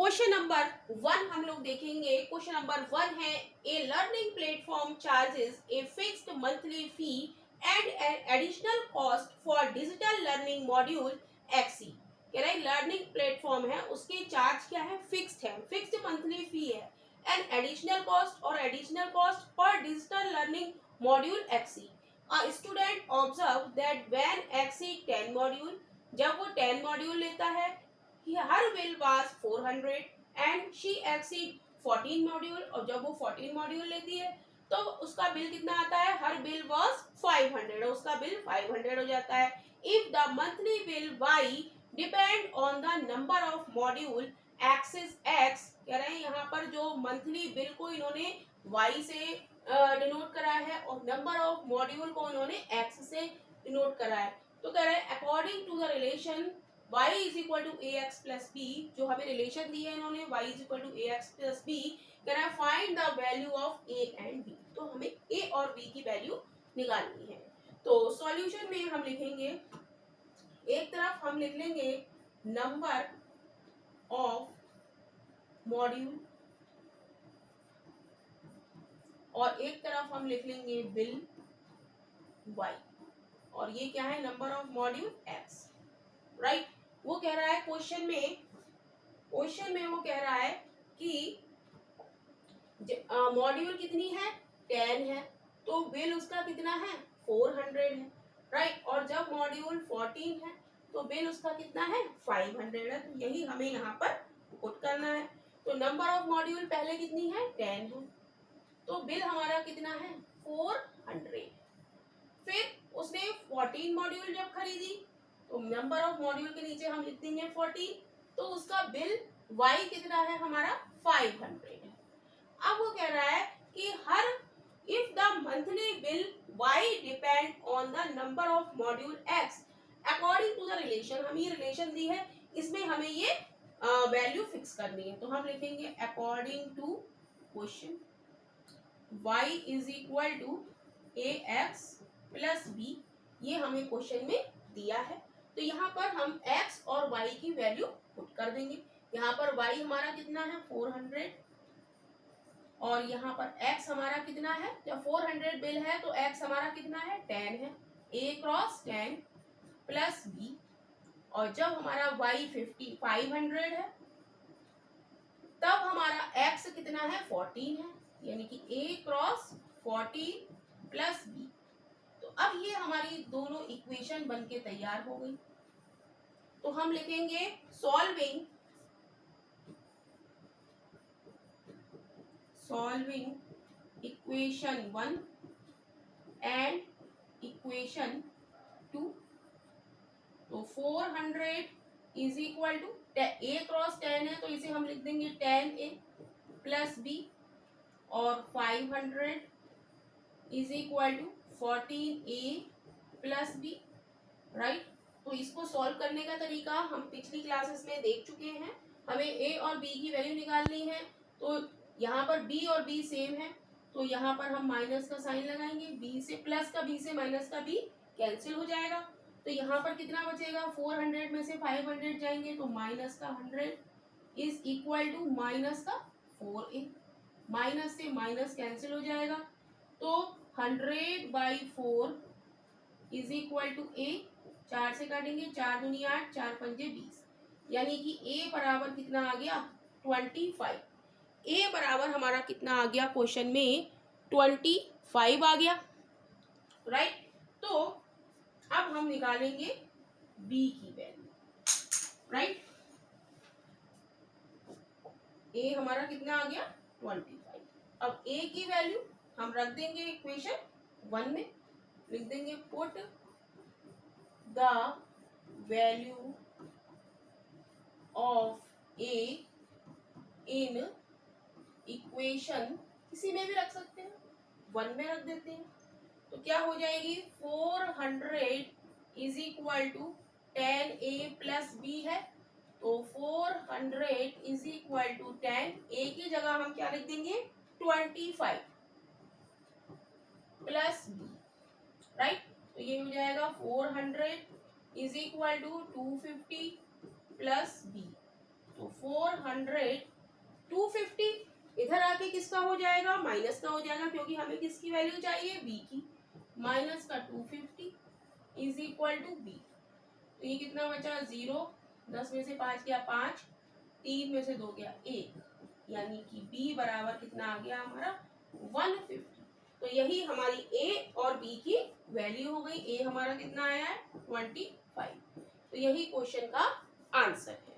Question number 1 हम लोग देखेंगे। क्वेश्चन नंबर 1 है a learning platform charges a fixed monthly fee and an additional cost for digital learning module एक्सी। कह रहा है लर्निंग प्लेटफॉर्म है उसके चार्ज क्या है, फिक्स्ड है, फिक्स्ड मंथली फी है एंड एडिशनल कॉस्ट और additional cost for digital learning module x. A student observe that when x 10 module, जब वो 10 मॉड्यूल लेता है, her bill was 400 and she exceed 14 module, और जब वो 14 मॉड्यूल लेती है तो उसका बिल कितना आता है, हर बिल वॉज 500, उसका बिल 500 हो जाता है। If the monthly bill y depend on the number of module x is x, कह रहे हैं यहाँ पर जो मंथली बिल को इन्होंने वाई से डिनोट करा है और नंबर ऑफ मॉड्यूल को इन्होंने एक्स से डिनोट करा है। तो कह रहे हैं according to the relation y is equal to a x plus b, जो हमें रिलेशन दिए है इन्होंने y is equal to a x plus b, कह रहा है find the value of a and b। तो हमें a और b की वैल्यू निकालनी है। तो सॉल्यूशन में हम लिखेंगे, एक तरफ हम लिख लेंगे नंबर ऑफ मॉड्यूल और एक तरफ हम लिख लेंगे बिल y, और ये क्या है, number of module x, right. वो कह रहा है क्वेश्चन में वो कह रहा है कि मॉड्यूल कितनी है, 10 है, तो बिल उसका कितना है, 400 है, राइट। और जब मॉड्यूल 14 है तो बिल उसका कितना है, 500 है। तो यही हमें यहाँ पर पुट करना है। तो नंबर ऑफ मॉड्यूल पहले कितनी है, 10 है, तो बिल हमारा कितना है, 400। फिर उसने 14 मॉड्यूल जब खरीदी तो नंबर ऑफ मॉड्यूल के नीचे हम लिख देंगे 14, तो उसका बिल y कितना है हमारा, 500 है। अब वो कह रहा है कि हर if the monthly bill y depend on the number of module x according to the relation, हम ये रिलेशन दी है, इसमें हमें ये वैल्यू फिक्स करनी है। तो हम लिखेंगे according to question y is equal to a x plus b, ये हमें क्वेश्चन में दिया है। तो यहाँ पर हम x और y की वैल्यू पुट कर देंगे। यहाँ पर y हमारा कितना है, 400, और यहाँ पर x हमारा कितना है, जब 400 बिल है तो x हमारा कितना है, 10 है, a क्रॉस 10 प्लस b, और जब हमारा y 500 है तब हमारा x कितना है, 14 है, यानी कि a क्रॉस 14 प्लस b। तो अब ये हमारी दोनों इक्वेशन बनके तैयार हो गई। तो हम लिखेंगे सॉल्विंग इक्वेशन 1 एंड इक्वेशन 2। तो 400 is equal to a cross 10 है तो इसे हम लिख देंगे 10a प्लस b, और 500 is equal to 14a plus b, right. तो इसको सॉल्व करने का तरीका हम पिछली क्लासेस में देख चुके हैं। हमें a और b की वैल्यू निकालनी है। तो यहाँ पर b और b सेम है, तो यहाँ पर हम माइनस का साइन लगाएंगे, b से प्लस का b से माइनस का b कैंसिल हो जाएगा। तो यहाँ पर कितना बचेगा, 400 में से 500 जाएंगे तो माइनस का 100 इज इक्वल टू माइनस का 4a, माइनस से माइनस कैंसिल हो जाएगा। तो 100/4 इज इक्वल टू a, 4 से काटेंगे, 4 दूनी 8, 4 पंजे 20, यानी कि a बराबर कितना आ गया, 25। a बराबर हमारा कितना आ गया क्वेश्चन में, 25 आ गया, राइट। तो अब हम निकालेंगे b की वैल्यू, राइट। a हमारा कितना आ गया, 25। अब a की वैल्यू हम रख देंगे इक्वेशन 1 में, लिख देंगे put the value of a in equation, किसी में भी रख सकते हैं, 1 में रख देते हैं। तो क्या हो जाएगी, 400 is equal to 10a plus b है, तो 400 इज इक्वल टू 10, a की जगह हम क्या लिख देंगे, 25 प्लस b, राइट। तो ये हो जाएगा 400 is equal to 250 plus b, तो 400 200 250 इधर आके किसका हो जाएगा, माइनस का हो जाएगा, क्योंकि हमें किसकी वैल्यू चाहिए, बी की। माइनस का 250 इज इक्वल टू बी। तो ये कितना बचा, 0, 10 में से 5 गया 5, 3 में से 2 गया 1, यानी कि b बराबर कितना आ गया हमारा 150। तो यही हमारी a और b की वैल्यू हो गई। a हमारा कितना आया है 25। तो यही क्वेश्चन का आंसर है।